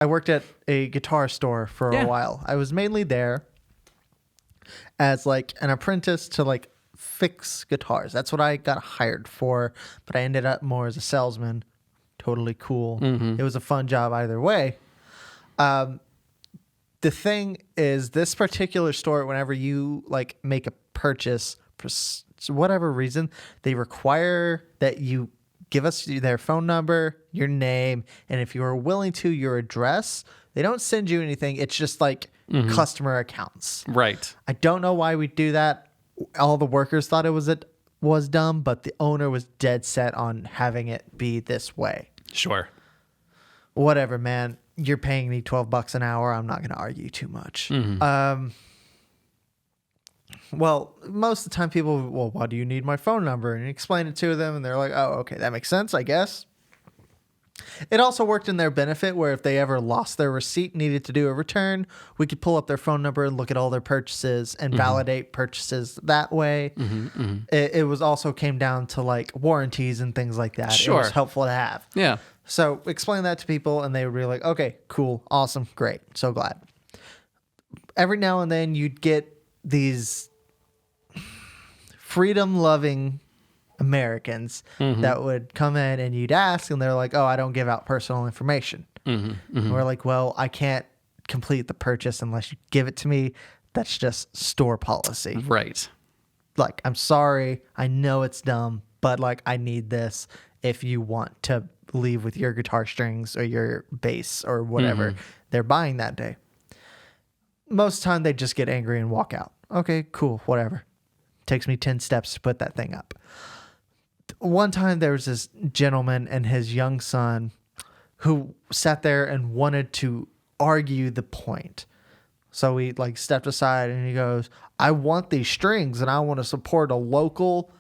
I worked at a guitar store for a while. I was mainly there as like an apprentice to like fix guitars. That's what I got hired for, but I ended up more as a salesman. Totally cool. It was a fun job either way. The thing is, this particular store, whenever you like make a purchase for whatever reason, they require that you give us their phone number, your name, and if you are willing to, your address. They don't send you anything. It's just like customer accounts. Right. I don't know why we do that. All the workers thought it was dumb, but the owner was dead set on having it be this way. Sure. Whatever, man. You're paying me $12 an hour. I'm not going to argue too much. Well, most of the time people, well, why do you need my phone number? And you explain it to them and they're like, oh, okay, that makes sense, I guess. It also worked in their benefit where if they ever lost their receipt, needed to do a return, we could pull up their phone number and look at all their purchases and validate purchases that way. It was also came down to like warranties and things like that. Sure. It was helpful to have. Yeah. So explain that to people and they would be like, okay, cool, awesome, great, so glad. Every now and then you'd get these freedom-loving Americans that would come in and you'd ask and they're like, oh, I don't give out personal information. And we're like, well, I can't complete the purchase unless you give it to me. That's just store policy. Right. Like, I'm sorry, I know it's dumb, but like I need this if you want to leave with your guitar strings or your bass or whatever they're buying that day. Most of the time they just get angry and walk out. Okay, cool, whatever. Takes me 10 steps to put that thing up. One time there was this gentleman and his young son who sat there and wanted to argue the point. So he like stepped aside and he goes, I want these strings and I want to support a local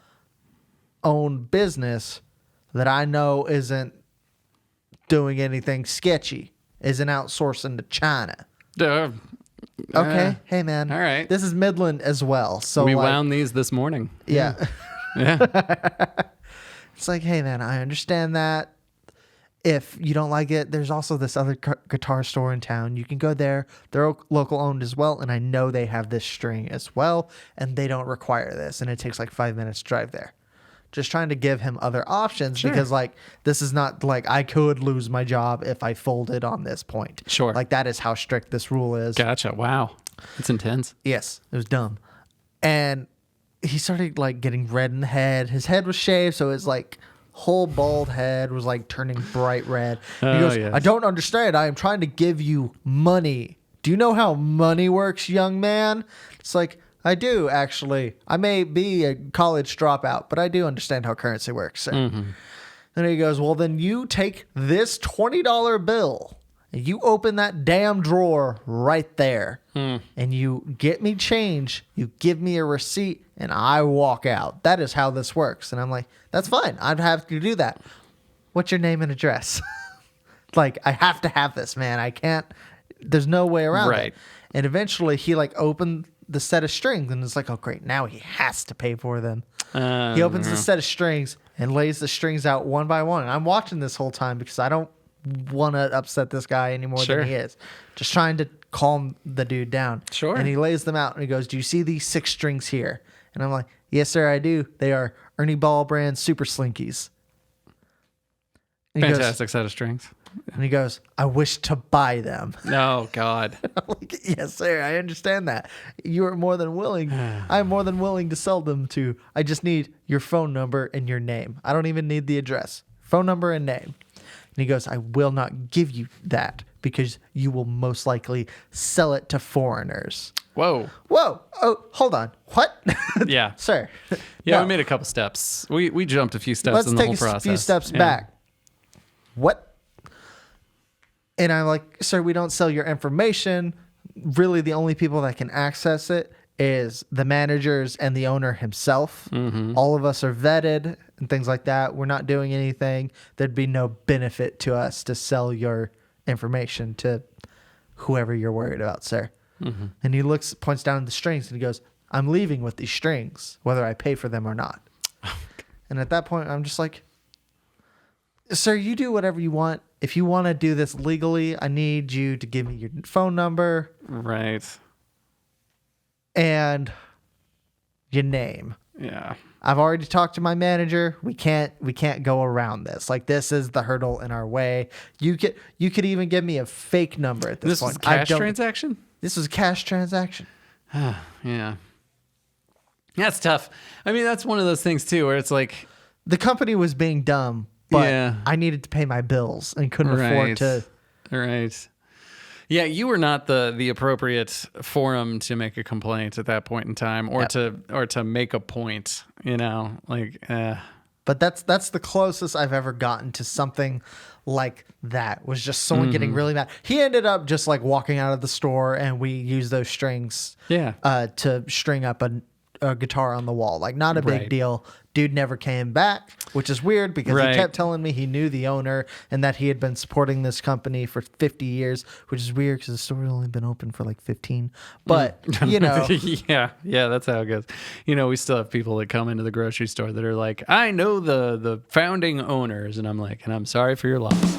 owned business that I know isn't doing anything sketchy, isn't outsourcing to China. Okay, hey man. All right. This is Midland as well. So we like, wound these this morning. Yeah. Yeah. It's like, hey man, I understand that. If you don't like it, there's also this other guitar store in town. You can go there. They're local owned as well. And I know they have this string as well. And they don't require this. And it takes like 5 minutes to drive there. Just trying to give him other options because like this is not like I could lose my job if I folded on this point. Sure. Like that is how strict this rule is. Gotcha. Wow. It's intense. Yes, it was dumb. And he started like getting red in the head. His head was shaved, so his like whole bald head was like turning bright red. He goes, yes. I don't understand. I am trying to give you money. Do you know how money works, young man? It's like, I do, actually. I may be a college dropout, but I do understand how currency works. And he goes, well, then you take this $20 bill and you open that damn drawer right there and you get me change, you give me a receipt, and I walk out. That is how this works. And I'm like, that's fine. I'd have to do that. What's your name and address? Like, I have to have this, man. I can't. There's no way around it. And eventually he like opened the set of strings and it's like, oh great, now he has to pay for them. He opens the set of strings and lays the strings out one by one. And I'm watching this whole time because I don't want to upset this guy any more than he is. Just trying to calm the dude down. Sure. And he lays them out and he goes, do you see these 6 strings here? And I'm like, yes sir, I do. They are Ernie Ball brand Super Slinkies. And Fantastic set of strings. And he goes, I wish to buy them. Oh, God. I'm like, yes, sir. I understand that. You are more than willing. I'm more than willing to sell them to. I just need your phone number and your name. I don't even need the address. Phone number and name. And he goes, I will not give you that because you will most likely sell it to foreigners. Whoa. Whoa. Oh, hold on. What? Yeah. Sir. Yeah, No. we made a couple steps. We jumped a few steps Let's in the take whole a process. few steps back. What? And I'm like, sir, we don't sell your information. Really, the only people that can access it is the managers and the owner himself. All of us are vetted and things like that. We're not doing anything. There'd be no benefit to us to sell your information to whoever you're worried about, sir. And he points down at the strings and he goes, I'm leaving with these strings, whether I pay for them or not. And at that point, I'm just like, sir, you do whatever you want. if you want to do this legally, I need you to give me your phone number Right. and your name. Yeah. I've already talked to my manager. We can't go around this. Like, this is the hurdle in our way. You could even give me a fake number at this This point. was a cash transaction? This was a cash transaction. Yeah. That's tough. I mean, that's one of those things too, where it's like, The company was being dumb, but Yeah. I needed to pay my bills and couldn't afford to. Right. Yeah, you were not the appropriate forum to make a complaint at that point in time, or to make a point. But that's the closest I've ever gotten to something like that. Was just someone getting really mad. He ended up just like walking out of the store, and we used those strings, Yeah. to string up a guitar on the wall. Like, not a big Right. deal. Dude never came back, which is weird because Right. he kept telling me he knew the owner and that he had been supporting this company for 50 years, which is weird because the store had only been open for like 15. But, yeah, that's how it goes. We still have people that come into the grocery store that are like, I know the founding owners, and I'm like, and I'm sorry for your loss.